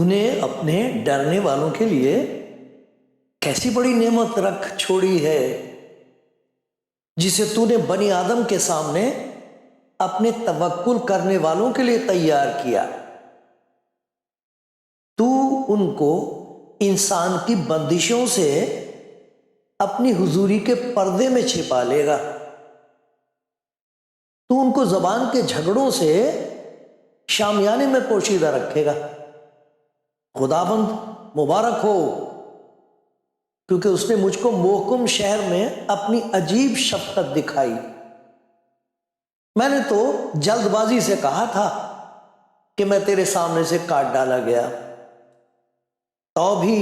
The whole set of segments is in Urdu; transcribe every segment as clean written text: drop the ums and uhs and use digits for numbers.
نے اپنے ڈرنے والوں کے لیے کیسی بڑی نعمت رکھ چھوڑی ہے جسے تو نے بنی آدم کے سامنے اپنے توکل کرنے والوں کے لیے تیار کیا۔ تو ان کو انسان کی بندشوں سے اپنی حضوری کے پردے میں چھپا لے گا۔ تو ان کو زبان کے جھگڑوں سے شامیانے میں پوشیدہ رکھے گا۔ خداوند مبارک ہو، کیونکہ اس نے مجھ کو محکم شہر میں اپنی عجیب شفقت دکھائی۔ میں نے تو جلد بازی سے کہا تھا کہ میں تیرے سامنے سے کاٹ ڈالا گیا، تو بھی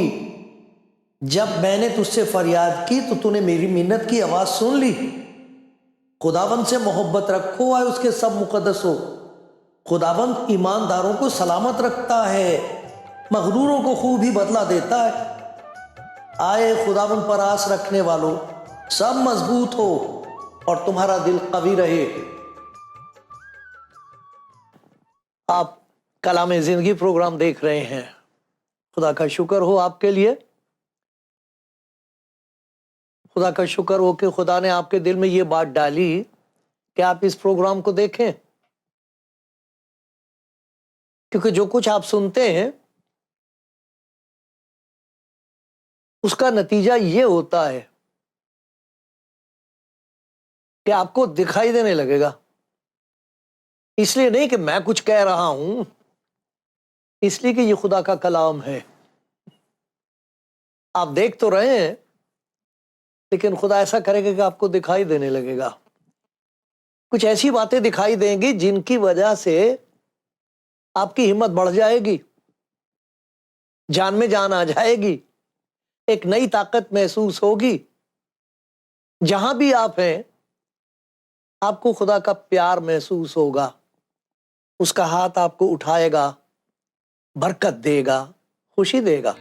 جب میں نے تجھ سے فریاد کی تو نے میری منت کی آواز سن لی۔ خداوند سے محبت رکھو، آئے اس کے سب مقدس ہو۔ خداوند ایمانداروں کو سلامت رکھتا ہے، مغروروں کو خوب ہی بدلہ دیتا ہے۔ آئے خداوند پر آس رکھنے والوں، سب مضبوط ہو اور تمہارا دل قوی رہے۔ آپ کلام زندگی پروگرام دیکھ رہے ہیں۔ خدا کا شکر ہو آپ کے لیے، خدا کا شکر ہو کہ خدا نے آپ کے دل میں یہ بات ڈالی کہ آپ اس پروگرام کو دیکھیں، کیونکہ جو کچھ آپ سنتے ہیں اس کا نتیجہ یہ ہوتا ہے کہ آپ کو دکھائی دینے لگے گا۔ اس لیے نہیں کہ میں کچھ کہہ رہا ہوں، اس لیے کہ یہ خدا کا کلام ہے۔ آپ دیکھ تو رہے ہیں، لیکن خدا ایسا کرے گا کہ آپ کو دکھائی دینے لگے گا۔ کچھ ایسی باتیں دکھائی دیں گی جن کی وجہ سے آپ کی ہمت بڑھ جائے گی، جان میں جان آ جائے گی، ایک نئی طاقت محسوس ہوگی۔ جہاں بھی آپ ہیں آپ کو خدا کا پیار محسوس ہوگا، اس کا ہاتھ آپ کو اٹھائے گا، برکت دے گا، خوشی دے گا۔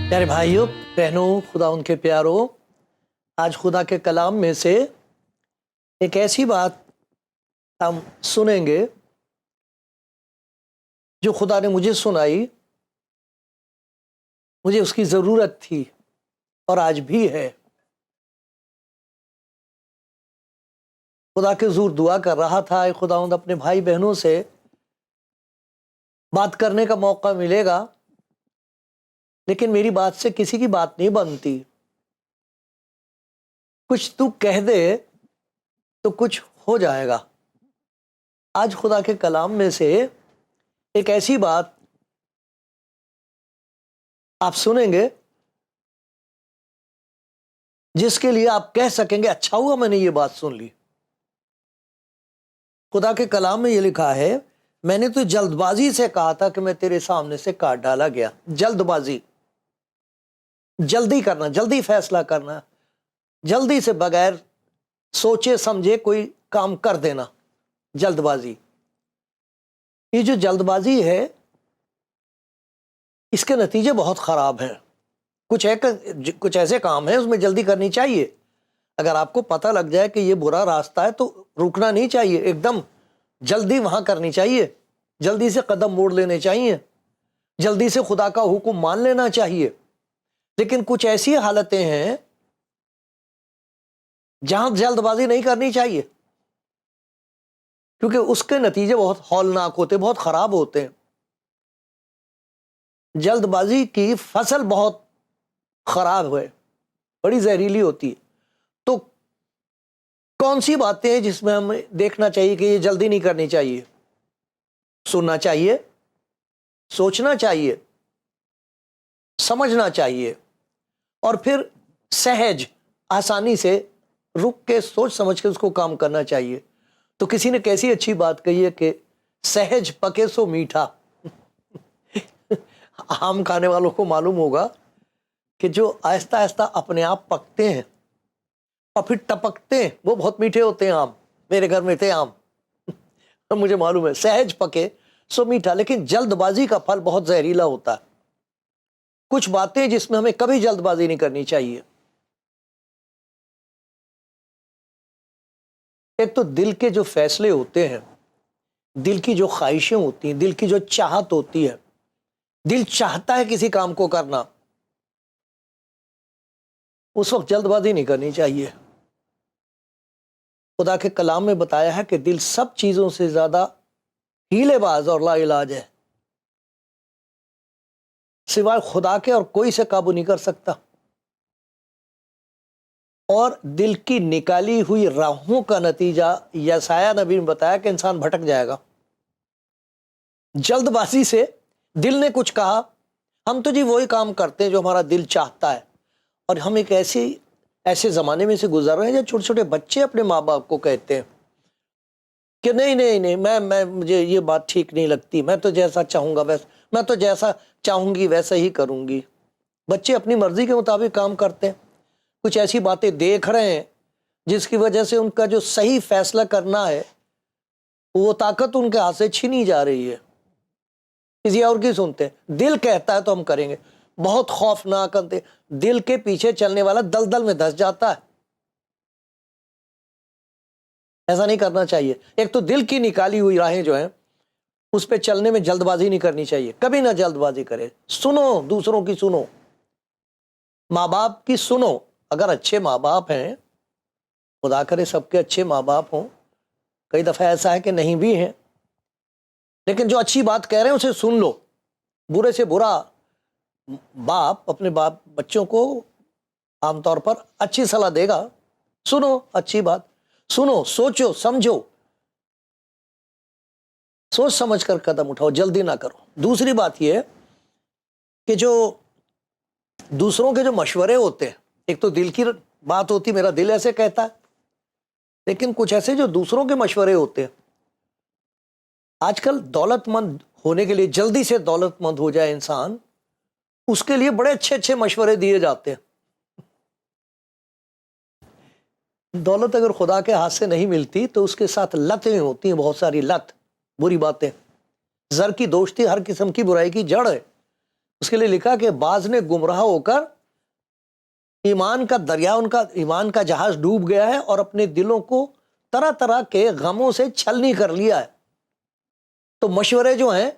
پیارے بھائیوں بہنوں، خدا ان کے پیاروں، آج خدا کے کلام میں سے ایک ایسی بات ہم سنیں گے جو خدا نے مجھے سنائی، مجھے اس کی ضرورت تھی اور آج بھی ہے۔ خدا کے حضور دعا کر رہا تھا، اے خداوند اپنے بھائی بہنوں سے بات کرنے کا موقع ملے گا، لیکن میری بات سے کسی کی بات نہیں بنتی۔ کچھ تو کہہ دے تو کچھ ہو جائے گا۔ آج خدا کے کلام میں سے ایک ایسی بات آپ سنیں گے جس کے لیے آپ کہہ سکیں گے اچھا ہوا میں نے یہ بات سن لی۔ خدا کے کلام میں یہ لکھا ہے، میں نے تو جلد بازی سے کہا تھا کہ میں تیرے سامنے سے کاٹ ڈالا گیا۔ جلد بازی، جلدی کرنا، جلدی فیصلہ کرنا، جلدی سے بغیر سوچے سمجھے کوئی کام کر دینا، جلد بازی۔ یہ جو جلد بازی ہے اس کے نتیجے بہت خراب ہیں۔ کچھ ایسے کام ہیں اس میں جلدی کرنی چاہیے۔ اگر آپ کو پتہ لگ جائے کہ یہ برا راستہ ہے تو رکنا نہیں چاہیے، ایک دم جلدی وہاں کرنی چاہیے، جلدی سے قدم موڑ لینے چاہیے، جلدی سے خدا کا حکم مان لینا چاہیے۔ لیکن کچھ ایسی حالتیں ہیں جہاں جلد بازی نہیں کرنی چاہیے، کیونکہ اس کے نتیجے بہت ہولناک ہوتے، بہت خراب ہوتے ہیں۔ جلد بازی کی فصل بہت خراب ہے، بڑی زہریلی ہوتی ہے۔ تو کون سی باتیں ہیں جس میں ہمیں دیکھنا چاہیے کہ یہ جلدی نہیں کرنی چاہیے؟ سننا چاہیے، سوچنا چاہیے، سمجھنا چاہیے، اور پھر سہج آسانی سے رک کے سوچ سمجھ کے اس کو کام کرنا چاہیے. تو کسی نے کیسی اچھی بات کہی ہے کہ سہج پکے سو میٹھا. آم کھانے والوں کو معلوم ہوگا کہ جو آہستہ آہستہ اپنے آپ پکتے ہیں اور پھر ٹپکتے ہیں وہ بہت میٹھے ہوتے ہیں آم. میرے گھر میں تھے آم. مجھے معلوم ہے سہج پکے سو میٹھا. لیکن جلد بازی کا پھل بہت زہریلا ہوتا ہے. کچھ باتیں جس میں ہمیں کبھی جلد بازی نہیں کرنی چاہیے. ایک تو دل کے جو فیصلے ہوتے ہیں، دل کی جو خواہشیں ہوتی ہیں، دل کی جو چاہت ہوتی ہے، دل چاہتا ہے کسی کام کو کرنا، اس وقت جلد بازی نہیں کرنی چاہیے. خدا کے کلام میں بتایا ہے کہ دل سب چیزوں سے زیادہ ہیلے باز اور لا علاج ہے. سوائے خدا کے اور کوئی سے قابو نہیں کر سکتا. اور دل کی نکالی ہوئی راہوں کا نتیجہ یسایہ نبی نے بتایا کہ انسان بھٹک جائے گا. جلد بازی سے دل نے کچھ کہا، ہم تو جی وہی کام کرتے ہیں جو ہمارا دل چاہتا ہے. اور ہم ایک ایسے زمانے میں سے گزر رہے ہیں جب چھوٹے چھوٹے بچے اپنے ماں باپ کو کہتے ہیں کہ نہیں نہیں نہیں میں مجھے یہ بات ٹھیک نہیں لگتی، میں تو جیسا چاہوں گا میں تو جیسا چاہوں گی ویسا ہی کروں گی. بچے اپنی مرضی کے مطابق کام کرتے ہیں. کچھ ایسی باتیں دیکھ رہے ہیں جس کی وجہ سے ان کا جو صحیح فیصلہ کرنا ہے وہ طاقت ان کے ہاتھ سے چھینی جا رہی ہے. کسی اور کی سنتے ہیں، دل کہتا ہے تو ہم کریں گے. بہت خوفناک انتے دل کے پیچھے چلنے والا دلدل میں دھس جاتا ہے. ایسا نہیں کرنا چاہیے. ایک تو دل کی نکالی ہوئی راہیں جو ہیں اس پہ چلنے میں جلد بازی نہیں کرنی چاہیے. کبھی نہ جلد بازی کرے. سنو، دوسروں کی سنو، ماں باپ کی سنو. اگر اچھے ماں باپ ہیں، خدا کرے سب کے اچھے ماں باپ ہوں، کئی دفعہ ایسا ہے کہ نہیں بھی ہیں، لیکن جو اچھی بات کہہ رہے ہیں اسے سن لو. برے سے برا باپ اپنے بچوں کو عام طور پر اچھی صلاح دے گا. سنو اچھی بات، سنو، سوچو سمجھو، سوچ سمجھ کر قدم اٹھاؤ، جلدی نہ کرو. دوسری بات یہ ہے کہ جو دوسروں کے جو مشورے ہوتے ہیں، ایک تو دل کی بات ہوتی میرا دل ایسے کہتا ہے، لیکن کچھ ایسے جو دوسروں کے مشورے ہوتے ہیں. آج کل دولت مند ہونے کے لیے، جلدی سے دولت مند ہو جائے انسان، اس کے لیے بڑے اچھے اچھے مشورے دیے جاتے ہیں. دولت اگر خدا کے ہاتھ سے نہیں ملتی تو اس کے ساتھ لتیں ہوتی ہیں، بہت ساری لت، بری باتیں. زر کی دوستی ہر قسم کی برائی کی جڑ ہے. اس کے لیے لکھا کہ بعض نے گمراہ ہو کر ایمان کا دریا، ان کا ایمان کا جہاز ڈوب گیا ہے اور اپنے دلوں کو طرح طرح کے غموں سے چھلنی کر لیا ہے. تو مشورے جو ہیں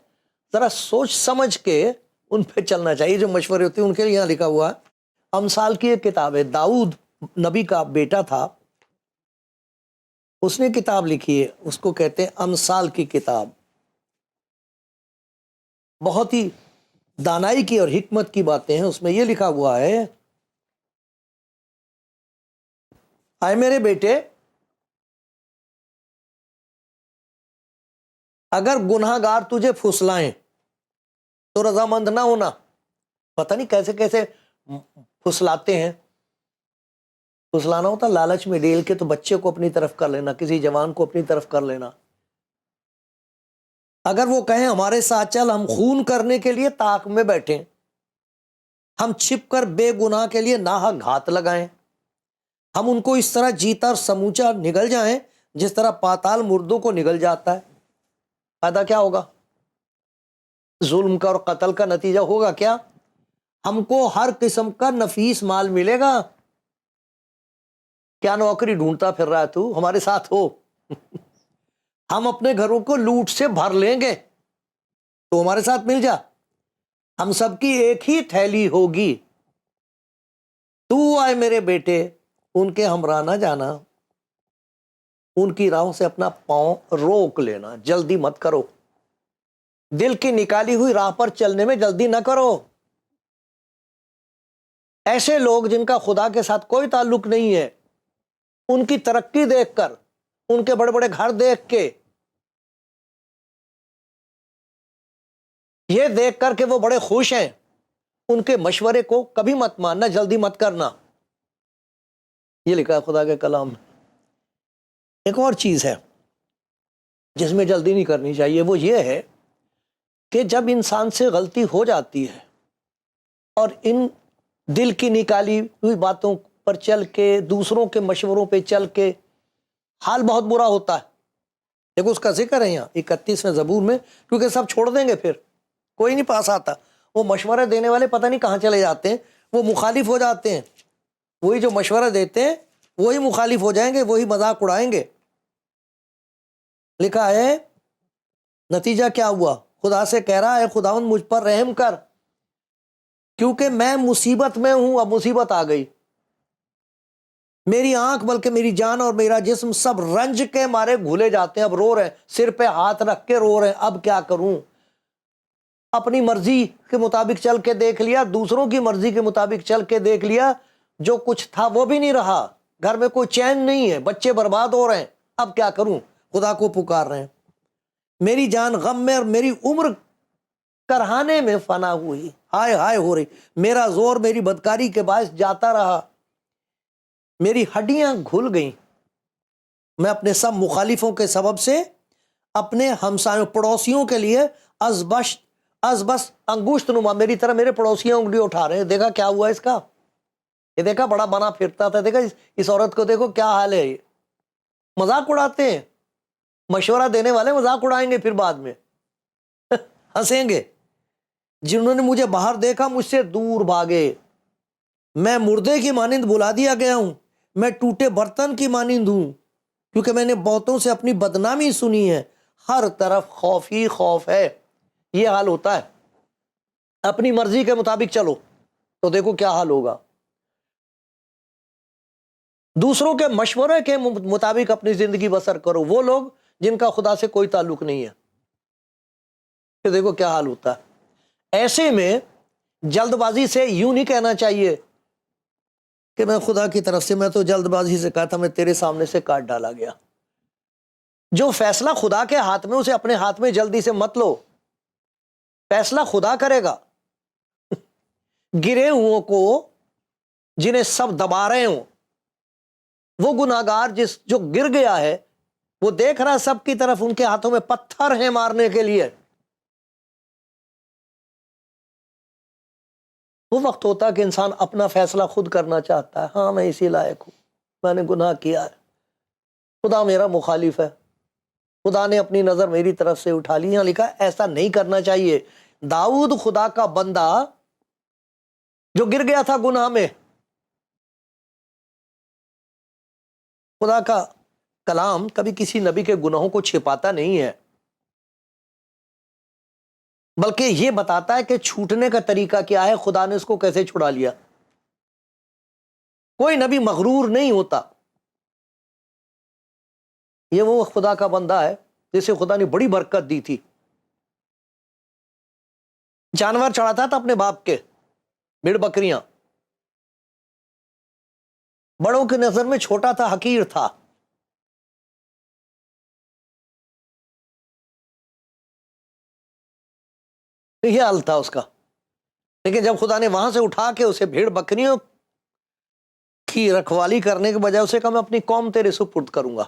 ذرا سوچ سمجھ کے ان پہ چلنا چاہیے. جو مشورے ہوتے ہیں ان کے لیے یہاں لکھا ہوا ہے. امثال کی ایک کتاب ہے، داؤد نبی کا بیٹا تھا، اس نے کتاب لکھی ہے، اس کو کہتے ہیں امثال کی کتاب. بہت ہی دانائی کی اور حکمت کی باتیں ہیں. اس میں یہ لکھا ہوا ہے، اے میرے بیٹے، اگر گناہ گار تجھے پھسلائیں تو رضامند نہ ہونا. پتہ نہیں کیسے کیسے پھسلاتے ہیں. پھسلانا ہوتا لالچ میں ڈیل کے تو بچے کو اپنی طرف کر لینا، کسی جوان کو اپنی طرف کر لینا. اگر وہ کہیں ہمارے ساتھ چل، ہم خون کرنے کے لیے طاق میں بیٹھیں، ہم چھپ کر بے گناہ کے لیے ناحق گھات لگائیں، ہم ان کو اس طرح جیتا اور سموچا نگل جائیں جس طرح پاتال مردوں کو نگل جاتا ہے. فائدہ کیا ہوگا؟ ظلم کا اور قتل کا نتیجہ ہوگا کیا؟ ہم کو ہر قسم کا نفیس مال ملے گا. کیا نوکری ڈھونڈتا پھر رہا ہے تو؟ ہمارے ساتھ ہو. ہم اپنے گھروں کو لوٹ سے بھر لیں گے، تو ہمارے ساتھ مل جا. ہم سب کی ایک ہی تھیلی ہوگی. تو آئے میرے بیٹے، ان کے ہمراہ نہ جانا، ان کی راہوں سے اپنا پاؤں روک لینا. جلدی مت کرو. دل کی نکالی ہوئی راہ پر چلنے میں جلدی نہ کرو. ایسے لوگ جن کا خدا کے ساتھ کوئی تعلق نہیں ہے، ان کی ترقی دیکھ کر، ان کے بڑے بڑے گھر دیکھ کے، یہ دیکھ کر کہ وہ بڑے خوش ہیں، ان کے مشورے کو کبھی مت ماننا، جلدی مت کرنا. یہ لکھا ہے خدا کے کلام میں۔ ایک اور چیز ہے جس میں جلدی نہیں کرنی چاہیے، وہ یہ ہے کہ جب انسان سے غلطی ہو جاتی ہے اور ان دل کی نکالی ہوئی باتوں پر چل کے، دوسروں کے مشوروں پہ چل کے حال بہت برا ہوتا ہے۔ دیکھو اس کا ذکر ہے یہاں 31ویں زبور میں، کیونکہ سب چھوڑ دیں گے، پھر کوئی نہیں پاس آتا، وہ مشورہ دینے والے پتہ نہیں کہاں چلے جاتے ہیں، وہ مخالف ہو جاتے ہیں، وہی جو مشورہ دیتے ہیں وہی مخالف ہو جائیں گے، وہی مذاق اڑائیں گے۔ لکھا ہے نتیجہ کیا ہوا، خدا سے کہہ رہا ہے خداوند مجھ پر رحم کر، کیونکہ میں مصیبت میں ہوں۔ اب مصیبت آ گئی، میری آنکھ بلکہ میری جان اور میرا جسم سب رنج کے مارے گھولے جاتے ہیں۔ اب رو رہے ہیں، سر پہ ہاتھ رکھ کے رو رہے ہیں، اب کیا کروں؟ اپنی مرضی کے مطابق چل کے دیکھ لیا، دوسروں کی مرضی کے مطابق چل کے دیکھ لیا، جو کچھ تھا وہ بھی نہیں رہا، گھر میں کوئی چین نہیں ہے، بچے برباد ہو رہے ہیں، اب کیا کروں؟ خدا کو پکار رہے ہیں۔ میری جان غم میں اور میری عمر کرہانے میں فنا ہوئی، ہائے ہائے ہو رہی، میرا زور میری بدکاری کے باعث جاتا رہا، میری ہڈیاں گھل گئیں، میں اپنے سب مخالفوں کے سبب سے اپنے ہمسایوں پڑوسیوں کے لیے از بس انگشت نما، میری طرح میرے پڑوسی انگلی اٹھا رہے ہیں۔ دیکھا کیا ہوا اس کا، یہ دیکھا بڑا بنا پھرتا تھا، دیکھا اس عورت کو، دیکھو کیا حال ہے، یہ مذاق اڑاتے ہیں، مشورہ دینے والے مذاق اڑائیں گے، پھر بعد میں ہنسیں گے۔ جنہوں نے مجھے باہر دیکھا مجھ سے دور بھاگے، میں مردے کی مانند بلا دیا گیا ہوں، میں ٹوٹے برتن کی مانند ہوں، کیونکہ میں نے بہتوں سے اپنی بدنامی سنی ہے، ہر طرف خوف ہی خوف ہے۔ یہ حال ہوتا ہے، اپنی مرضی کے مطابق چلو تو دیکھو کیا حال ہوگا، دوسروں کے مشورے کے مطابق اپنی زندگی بسر کرو، وہ لوگ جن کا خدا سے کوئی تعلق نہیں ہے، کہ دیکھو کیا حال ہوتا ہے۔ ایسے میں جلد بازی سے یوں نہیں کہنا چاہیے کہ میں خدا کی طرف سے، میں تو جلد بازی سے کہا تھا، میں تیرے سامنے سے کاٹ ڈالا گیا۔ جو فیصلہ خدا کے ہاتھ میں، اسے اپنے ہاتھ میں جلدی سے مت لو، فیصلہ خدا کرے گا۔ گرے ہوں کو جنہیں سب دبا رہے ہوں، وہ گناہگار جو گر گیا ہے، وہ دیکھ رہا سب کی طرف ان کے ہاتھوں میں پتھر ہیں مارنے کے لیے، وہ وقت ہوتا ہے کہ انسان اپنا فیصلہ خود کرنا چاہتا ہے، ہاں میں اسی لائق ہوں، میں نے گناہ کیا ہے، خدا میرا مخالف ہے، خدا نے اپنی نظر میری طرف سے اٹھا لی۔ یہاں لکھا ہے ایسا نہیں کرنا چاہیے۔ داؤد خدا کا بندہ جو گر گیا تھا گناہ میں، خدا کا کلام کبھی کسی نبی کے گناہوں کو چھپاتا نہیں ہے، بلکہ یہ بتاتا ہے کہ چھوٹنے کا طریقہ کیا ہے، خدا نے اس کو کیسے چھڑا لیا۔ کوئی نبی مغرور نہیں ہوتا، یہ وہ خدا کا بندہ ہے جسے خدا نے بڑی برکت دی تھی، جانور چڑھاتا تھا اپنے باپ کے، بھیڑ بکریاں، بڑوں کی نظر میں چھوٹا تھا، حقیر تھا، یہ حال تھا اس کا۔ لیکن جب خدا نے وہاں سے اٹھا کے اسے بھیڑ بکریوں کی رکھوالی کرنے کے بجائے اسے کہا میں اپنی قوم تیرے سپرد کروں گا،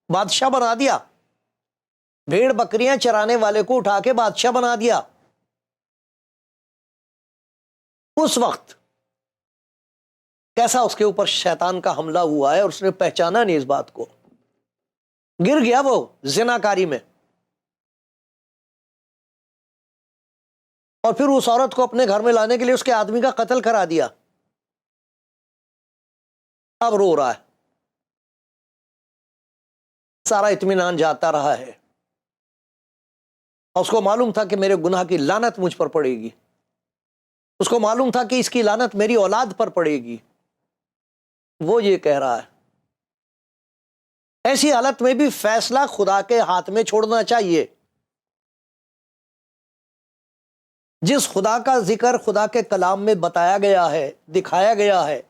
بادشاہ بنا دیا، بھیڑ بکریاں چرانے والے کو اٹھا کے بادشاہ بنا دیا۔ اس وقت کیسا اس کے اوپر شیطان کا حملہ ہوا ہے، اور اس نے پہچانا نہیں اس بات کو، گر گیا وہ زناکاری میں، اور پھر اس عورت کو اپنے گھر میں لانے کے لیے اس کے آدمی کا قتل کرا دیا۔ اب رو رہا ہے، سارا اطمینان جاتا رہا ہے، اور اس کو معلوم تھا کہ میرے گناہ کی لعنت مجھ پر پڑے گی، اس کو معلوم تھا کہ اس کی لعنت میری اولاد پر پڑے گی۔ وہ یہ کہہ رہا ہے، ایسی حالت میں بھی فیصلہ خدا کے ہاتھ میں چھوڑنا چاہیے۔ جس خدا کا ذکر خدا کے کلام میں بتایا گیا ہے، دکھایا گیا ہے،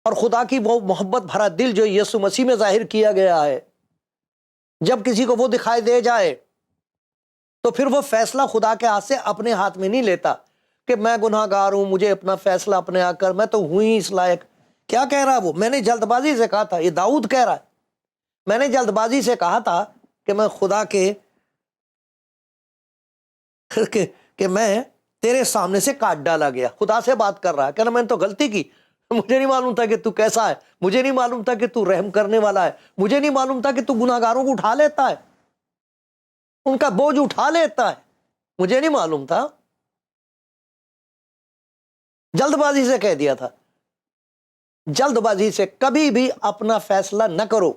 اور خدا کی وہ محبت بھرا دل جو یسوع مسیح میں ظاہر کیا گیا ہے، جب کسی کو وہ دکھائی دے جائے تو پھر وہ فیصلہ خدا کے ہاتھ سے اپنے ہاتھ میں نہیں لیتا کہ میں گناہ گار ہوں، مجھے اپنا فیصلہ اپنے آ کر، میں تو ہوں ہی اس لائق کیا کہہ رہا ہے وہ؟ میں نے جلد بازی سے کہا تھا، یہ داؤد کہہ رہا ہے، میں نے جلد بازی سے کہا تھا کہ میں خدا کے کہ میں تیرے سامنے سے کاٹ ڈالا گیا. خدا سے بات کر رہا ہے، کہنا میں نے تو غلطی کی، مجھے نہیں معلوم تھا کہ تو کیسا ہے، مجھے نہیں معلوم تھا کہ تو رحم کرنے والا ہے، مجھے نہیں معلوم تھا کہ تو گناہ گاروں کو اٹھا لیتا ہے، ان کا بوجھ اٹھا لیتا ہے، مجھے نہیں معلوم تھا. جلد بازی سے کہہ دیا تھا. جلد بازی سے کبھی بھی اپنا فیصلہ نہ کرو.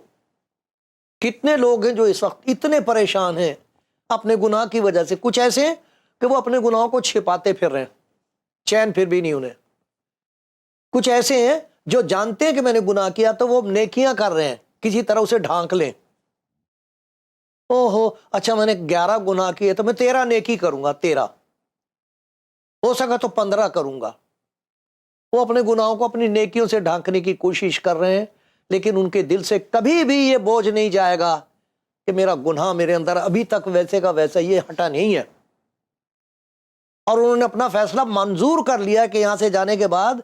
کتنے لوگ ہیں جو اس وقت اتنے پریشان ہیں اپنے گناہ کی وجہ سے، کچھ ایسے ہیں کہ وہ اپنے گناہوں کو چھپاتے پھر رہے ہیں، چین پھر بھی نہیں انہیں. کچھ ایسے ہیں جو جانتے ہیں کہ میں نے گناہ کیا تو وہ نیکیاں کر رہے ہیں، کسی طرح اسے ڈھانک لیں. او ہو اچھا میں نے 11 گناہ کیے تو میں 13 نیکی کروں گا، 13 ہو سکا تو 15 کروں گا. وہ اپنے گناہوں کو اپنی نیکیوں سے ڈھانکنے کی کوشش کر رہے ہیں، لیکن ان کے دل سے کبھی بھی یہ بوجھ نہیں جائے گا کہ میرا گناہ میرے اندر ابھی تک ویسے کا ویسا یہ ہٹا نہیں ہے. اور انہوں نے اپنا فیصلہ منظور کر لیا کہ یہاں سے جانے کے بعد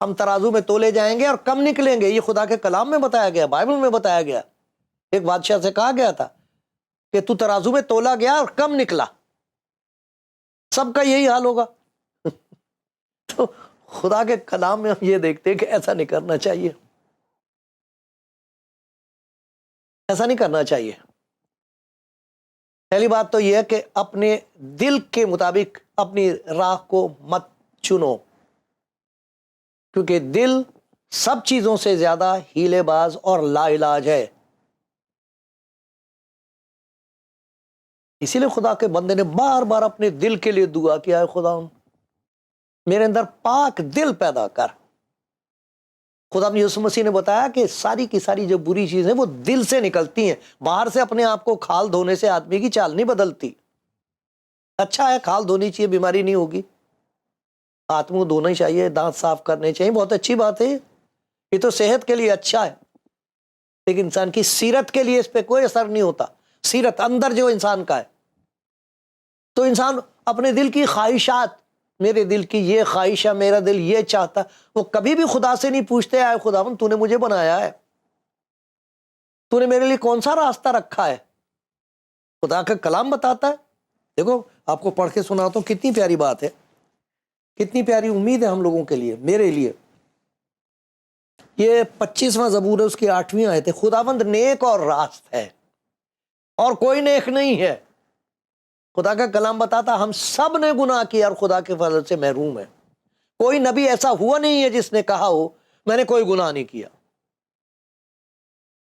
ہم ترازو میں تولے جائیں گے اور کم نکلیں گے. یہ خدا کے کلام میں بتایا گیا، بائبل میں بتایا گیا. ایک بادشاہ سے کہا گیا تھا کہ تو ترازو میں تولا گیا اور کم نکلا. سب کا یہی حال ہوگا. تو خدا کے کلام میں ہم یہ دیکھتے ہیں کہ ایسا نہیں کرنا چاہیے، ایسا نہیں کرنا چاہیے. پہلی بات تو یہ ہے کہ اپنے دل کے مطابق اپنی راہ کو مت چنو، کیونکہ دل سب چیزوں سے زیادہ ہیلے باز اور لا علاج ہے. اسی لیے خدا کے بندے نے بار بار اپنے دل کے لیے دعا کیا ہے، خدا میرے اندر پاک دل پیدا کر. خدا یسوع مسیح نے بتایا کہ ساری کی ساری جو بری چیزیں وہ دل سے نکلتی ہیں، باہر سے اپنے آپ کو کھال دھونے سے آدمی کی چال نہیں بدلتی. اچھا ہے کھال دھونی چاہیے، بیماری نہیں ہوگی، ہاتھ منہ دھونا ہی چاہیے، دانت صاف کرنے چاہیے، بہت اچھی بات ہے، یہ تو صحت کے لیے اچھا ہے. لیکن انسان کی سیرت کے لیے اس پہ کوئی اثر نہیں ہوتا. سیرت اندر جو انسان کا ہے، تو انسان اپنے دل کی خواہشات، میرے دل کی یہ خواہش ہے، میرا دل یہ چاہتا، وہ کبھی بھی خدا سے نہیں پوچھتے آئے خداوند تو نے مجھے بنایا ہے، تو نے میرے لیے کون سا راستہ رکھا ہے. خدا کا کلام بتاتا ہے. دیکھو آپ کو پڑھ کے سناتا ہوں، کتنی پیاری بات ہے، کتنی پیاری امید ہے ہم لوگوں کے لیے، میرے لیے. یہ 25واں زبور ہے، اس کی 8ویں آیت ہے. خداوند نیک اور راست ہے اور کوئی نیک نہیں ہے. خدا کا کلام بتاتا ہم سب نے گناہ کیا اور خدا کے فضل سے محروم ہے. کوئی نبی ایسا ہوا نہیں ہے جس نے کہا ہو میں نے کوئی گناہ نہیں کیا.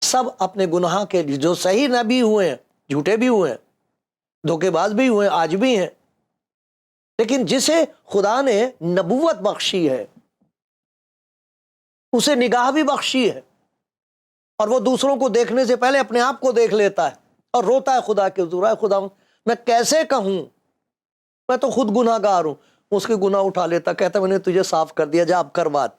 سب اپنے گناہ کے لیے، جو صحیح نبی ہوئے ہیں جھوٹے بھی ہوئے ہیں، دھوکے باز بھی ہوئے ہیں، آج بھی ہیں، لیکن جسے خدا نے نبوت بخشی ہے، اسے نگاہ بھی بخشی ہے، اور وہ دوسروں کو دیکھنے سے پہلے اپنے آپ کو دیکھ لیتا ہے اور روتا ہے خدا کے حضور، خدا میں کیسے کہوں، میں تو خود گناہ گار ہوں. اس کے گناہ اٹھا لیتا، کہتا میں نے تجھے صاف کر دیا، جا اب کر بات،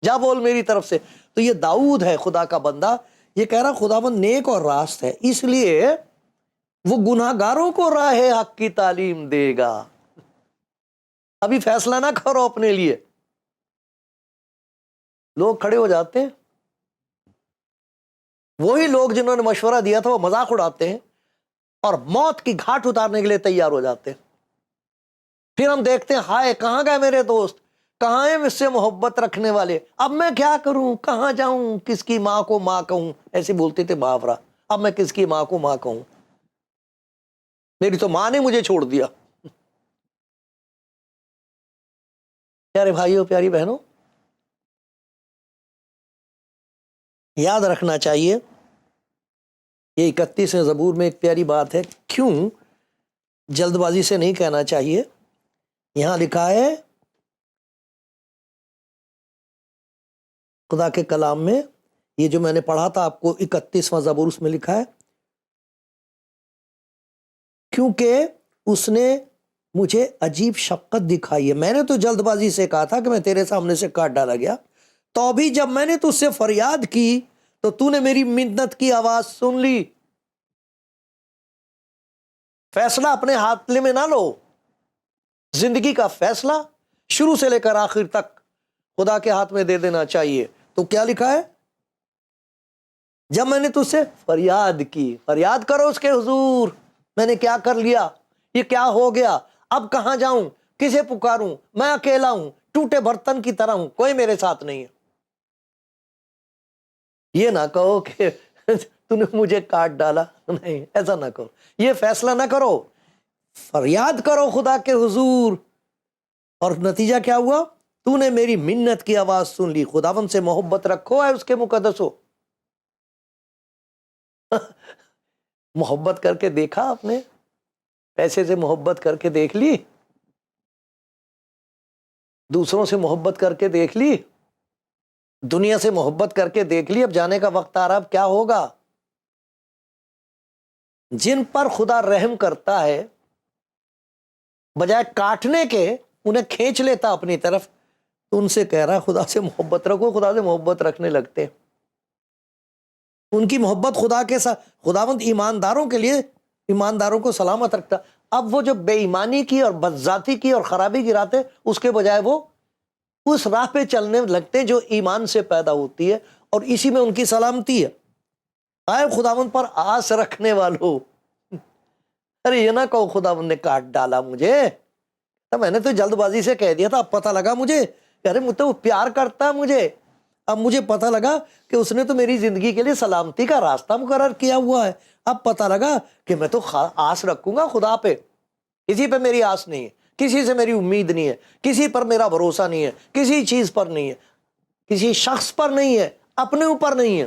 جا بول میری طرف سے. تو یہ داؤد ہے خدا کا بندہ، یہ کہہ رہا خداوند نیک اور راست ہے، اس لیے وہ گناہ گاروں کو راہ حق کی تعلیم دے گا. ابھی فیصلہ نہ کرو اپنے لیے. لوگ کھڑے ہو جاتے ہیں، وہی لوگ جنہوں نے مشورہ دیا تھا وہ مذاق اڑاتے ہیں اور موت کی گھاٹ اتارنے کے لیے تیار ہو جاتے ہیں. پھر ہم دیکھتے ہیں ہائے کہاں گئے میرے دوست، کہاں ہیں مجھ سے محبت رکھنے والے، اب میں کیا کروں، کہاں جاؤں، کس کی ماں کو ماں کہوں. ایسے بولتے تھے محاورہ، اب میں کس کی ماں کو ماں کہوں، میری تو ماں نے مجھے چھوڑ دیا. پیارے بھائیوں پیاری بہنوں، یاد رکھنا چاہیے یہ 31ویں زبور میں ایک پیاری بات ہے، کیوں جلد بازی سے نہیں کہنا چاہیے. یہاں لکھا ہے خدا کے کلام میں، یہ جو میں نے پڑھا تھا آپ کو 31واں زبور، اس میں لکھا ہے کیونکہ اس نے مجھے عجیب شفقت دکھائی ہے. میں نے تو جلد بازی سے کہا تھا کہ میں تیرے سامنے سے کاٹ ڈالا گیا، تو بھی جب میں نے تجھ سے فریاد کی تو تو نے میری منت کی آواز سن لی. فیصلہ اپنے ہاتھ میں نہ لو، زندگی کا فیصلہ شروع سے لے کر آخر تک خدا کے ہاتھ میں دے دینا چاہیے. تو کیا لکھا ہے؟ جب میں نے تجھ سے فریاد کی، فریاد کرو اس کے حضور، میں نے کیا کر لیا، یہ کیا ہو گیا، اب کہاں جاؤں، کسے پکاروں، میں اکیلا ہوں، ٹوٹے برتن کی طرح ہوں، کوئی میرے ساتھ نہیں ہے. یہ نہ کہو کہ تو نے مجھے کاٹ ڈالا، نہیں، ایسا نہ کرو، یہ فیصلہ نہ کرو. فریاد کرو خدا کے حضور. اور نتیجہ کیا ہوا؟ تو نے میری منت کی آواز سن لی. خداوند سے محبت رکھو ہے اس کے مقدس ہو. محبت کر کے دیکھا آپ نے؟ پیسے سے محبت کر کے دیکھ لی؟ دوسروں سے محبت کر کے دیکھ لی؟ دنیا سے محبت کر کے دیکھ لی؟ اب جانے کا وقت آ رہا، اب کیا ہوگا؟ جن پر خدا رحم کرتا ہے بجائے کاٹنے کے انہیں کھینچ لیتا اپنی طرف. تو ان سے کہہ رہا خدا سے محبت رکھو. خدا سے محبت رکھنے لگتے ہیں. ان کی محبت خدا کے ساتھ، خداوند ایمانداروں کے لیے، ایمانداروں کو سلامت رکھتا. اب وہ جو بے ایمانی کی اور بدذاتی کی اور خرابی کی راہ ہے، اس کے بجائے وہ اس راہ پہ چلنے لگتے جو ایمان سے پیدا ہوتی ہے، اور اسی میں ان کی سلامتی ہے. آئے خداوند پر آس رکھنے والوں. ارے یہ نہ کہو خداوند نے کاٹ ڈالا مجھے، میں نے تو جلد بازی سے کہہ دیا تھا، اب پتہ لگا مجھے، ارے مجھ تو وہ پیار کرتا ہے مجھے، اب مجھے پتہ لگا کہ اس نے تو میری زندگی کے لیے سلامتی کا راستہ مقرر کیا ہوا ہے. اب پتہ لگا کہ میں تو آس رکھوں گا خدا پہ. کسی پہ میری آس نہیں ہے، کسی سے میری امید نہیں ہے، کسی پر میرا بھروسہ نہیں ہے، کسی چیز پر نہیں ہے، کسی شخص پر نہیں ہے، اپنے اوپر نہیں ہے.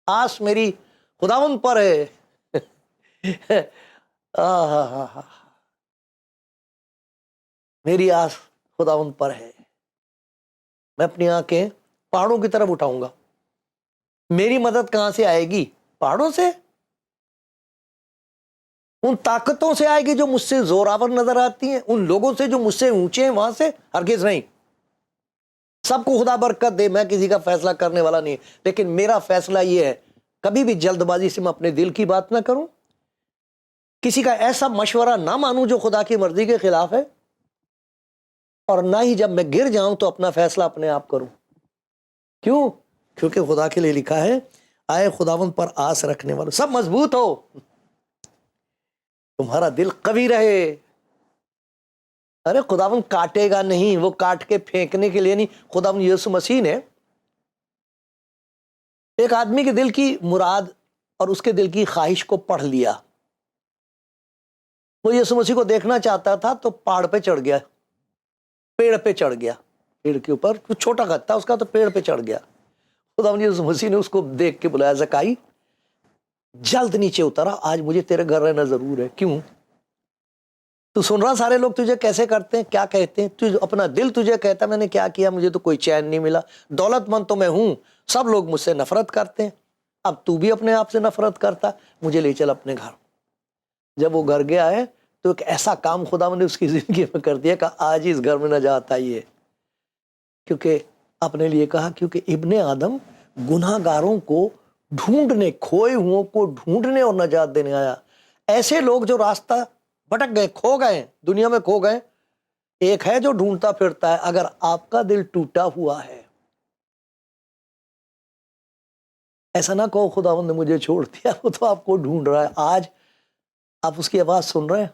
آس میری خداوند پر ہے. میری آس خداوند پر ہے. میں اپنی آنکھیں پہاڑوں کی طرف اٹھاؤں گا. میری مدد کہاں سے آئے گی؟ پہاڑوں سے، ان طاقتوں سے آئے گی جو مجھ سے زوراور نظر آتی ہیں، ان لوگوں سے جو مجھ سے اونچے ہیں وہاں سے؟ ہرگز نہیں. سب کو خدا برکت دے، میں کسی کا فیصلہ کرنے والا نہیں، لیکن میرا فیصلہ یہ ہے کبھی بھی جلد بازی سے میں اپنے دل کی بات نہ کروں، کسی کا ایسا مشورہ نہ مانوں جو خدا کی مرضی کے خلاف ہے، اور نہ ہی جب میں گر جاؤں تو اپنا فیصلہ اپنے آپ کروں. کیوں؟ کیونکہ خدا کے لیے لکھا ہے آئے خداوند پر آس رکھنے والوں سب مضبوط ہو، تمہارا دل قوی رہے. ارے خداوند کاٹے گا نہیں، وہ کاٹ کے پھینکنے کے لیے نہیں. خداوند یسوع مسیح نے ایک آدمی کے دل کی مراد اور اس کے دل کی خواہش کو پڑھ لیا. وہ یسوع مسیح کو دیکھنا چاہتا تھا تو پہاڑ پہ چڑھ گیا، پیڑ پہ چڑھ گیا، پیڑ کے اوپر کچھ چھوٹا قد تھا اس کا تو پیڑ پہ چڑھ گیا. خداوند یسوع مسیح نے اس کو دیکھ کے بلایا، زکائی جلد نیچے اترا، آج مجھے تیرے گھر رہنا ضرور ہے. کیوں؟ تو سن رہا سارے لوگ تجھے کیسے کرتے ہیں، کیا کہتے ہیں، اپنا دل تجھے کہتا میں نے کیا کیا، مجھے تو کوئی چین نہیں ملا، دولت مند تو میں ہوں، سب لوگ مجھ سے نفرت کرتے ہیں، اب تو بھی اپنے آپ سے نفرت کرتا، مجھے لے چل اپنے گھر. جب وہ گھر گیا ہے تو ایک ایسا کام خدا نے اس کی زندگی میں کر دیا کہ آج ہی اس گھر میں نجات آئی ہے. کیونکہ اپنے لیے کہا کیونکہ ابن آدم گناہ گاروں کو ڈھونڈنے، کھوئے ہوں کو ڈھونڈنے اور نجات دینے آیا. ایسے لوگ جو راستہ بھٹک گئے، کھو گئے، دنیا میں کھو گئے، ایک ہے جو ڈھونڈتا پھرتا ہے. اگر آپ کا دل ٹوٹا ہوا ہے، ایسا نہ کہو خداوند نے مجھے چھوڑ دیا، وہ تو آپ کو ڈھونڈ رہا ہے. آج آپ اس کی آواز سن رہے ہیں،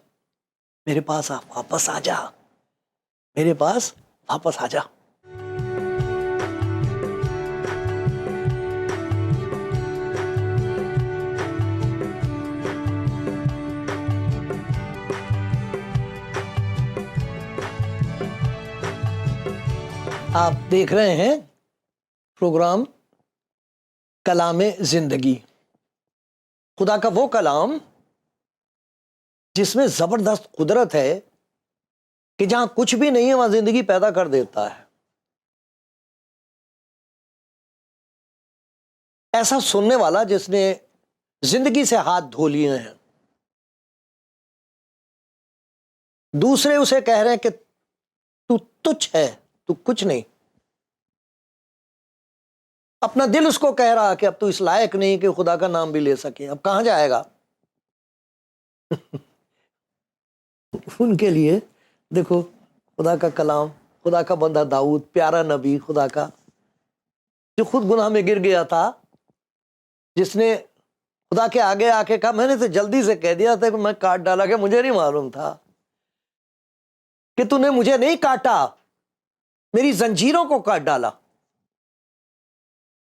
میرے پاس آپ واپس آ جا، میرے پاس واپس آ جا. آپ دیکھ رہے ہیں پروگرام کلام زندگی، خدا کا وہ کلام جس میں زبردست قدرت ہے کہ جہاں کچھ بھی نہیں ہے وہاں زندگی پیدا کر دیتا ہے. ایسا سننے والا جس نے زندگی سے ہاتھ دھو لیے ہیں. دوسرے اسے کہہ رہے ہیں کہ تو تچھ ہے، تو کچھ نہیں. اپنا دل اس کو کہہ رہا کہ اب تو اس لائق نہیں کہ خدا کا نام بھی لے سکے، اب کہاں جائے گا. ان کے لیے دیکھو خدا کا کلام خدا کا بندہ داؤد، پیارا نبی خدا کا، جو خود گناہ میں گر گیا تھا، جس نے خدا کے آگے آ کے کہا میں نے تو جلدی سے کہہ دیا تھا کہ میں کاٹ ڈالا کہ مجھے نہیں معلوم تھا کہ تو نے مجھے نہیں کاٹا، میری زنجیروں کو کاٹ ڈالا،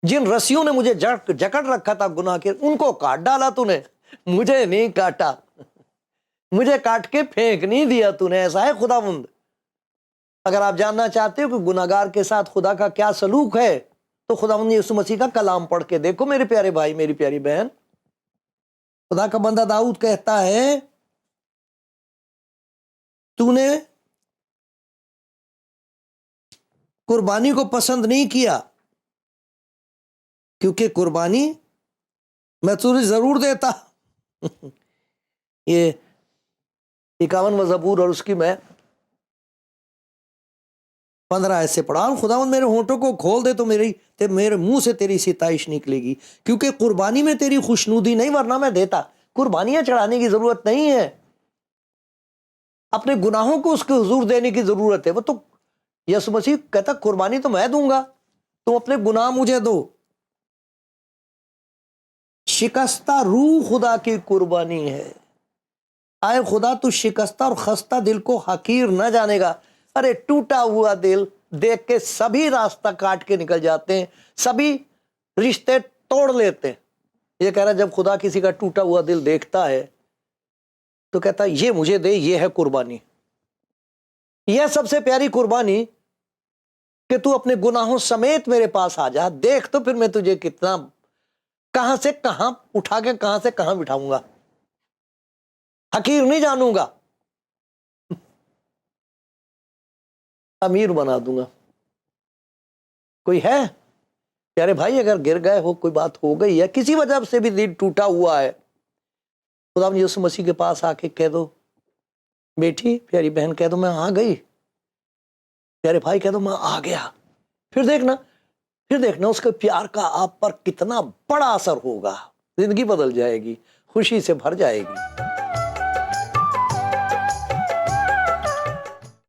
جن رسیوں نے مجھے جکڑ رکھا تھا گناہ کے، ان کو کاٹ ڈالا تو نے، مجھے نہیں کاٹا، مجھے کاٹ کے پھینک نہیں دیا تو نے۔ ایسا ہے خداوند۔ اگر آپ جاننا چاہتے ہو کہ گناہگار کے ساتھ خدا کا کیا سلوک ہے تو خداوند یسوع مسیح کا کلام پڑھ کے دیکھو میرے پیارے بھائی، میری پیاری بہن۔ خدا کا بندہ داؤد کہتا ہے تو نے قربانی کو پسند نہیں کیا، کیونکہ قربانی میں تجھے ضرور دیتا۔ یہ 51واں زبور اور اس کی میں 15 ایسے پڑھا، خداوند میرے ہونٹوں کو کھول دے تو میرے منہ سے تیری ستائش نکلے گی، کیونکہ قربانی میں تیری خوشنودی نہیں، ورنہ میں دیتا۔ قربانیاں چڑھانے کی ضرورت نہیں ہے، اپنے گناہوں کو اس کے حضور دینے کی ضرورت ہے۔ وہ تو یسوع مسیح کہتا قربانی تو میں دوں گا، تم اپنے گناہ مجھے دو۔ شکستہ روح خدا کی قربانی ہے۔ آئے خدا تو شکستہ اور خستہ دل کو حقیر نہ جانے گا۔ ارے ٹوٹا ہوا دل دیکھ کے سبھی راستہ کاٹ کے نکل جاتے ہیں، سبھی رشتے توڑ لیتے ہیں۔ یہ کہہ رہا جب خدا کسی کا ٹوٹا ہوا دل دیکھتا ہے تو کہتا ہے یہ مجھے دے، یہ ہے قربانی، یہ سب سے پیاری قربانی کہ تو اپنے گناہوں سمیت میرے پاس آ جا، دیکھ تو پھر میں تجھے کتنا کہاں سے کہاں اٹھا کے کہاں سے کہاں بٹھاؤں گا، حقیر نہیں جانوں گا، امیر بنا دوں گا۔ کوئی ہے پیارے بھائی، اگر گر گئے ہو، کوئی بات ہو گئی ہے، کسی وجہ سے بھی دل ٹوٹا ہوا ہے، خدا یسوع مسیح کے پاس آ کے کہہ دو، بیٹی پیاری بہن کہہ دو میں آ گئی، پیارے بھائی کہہ دو میں آ گیا، پھر دیکھنا اس کے پیار کا آپ پر کتنا بڑا اثر ہوگا، زندگی بدل جائے گی، خوشی سے بھر جائے گی۔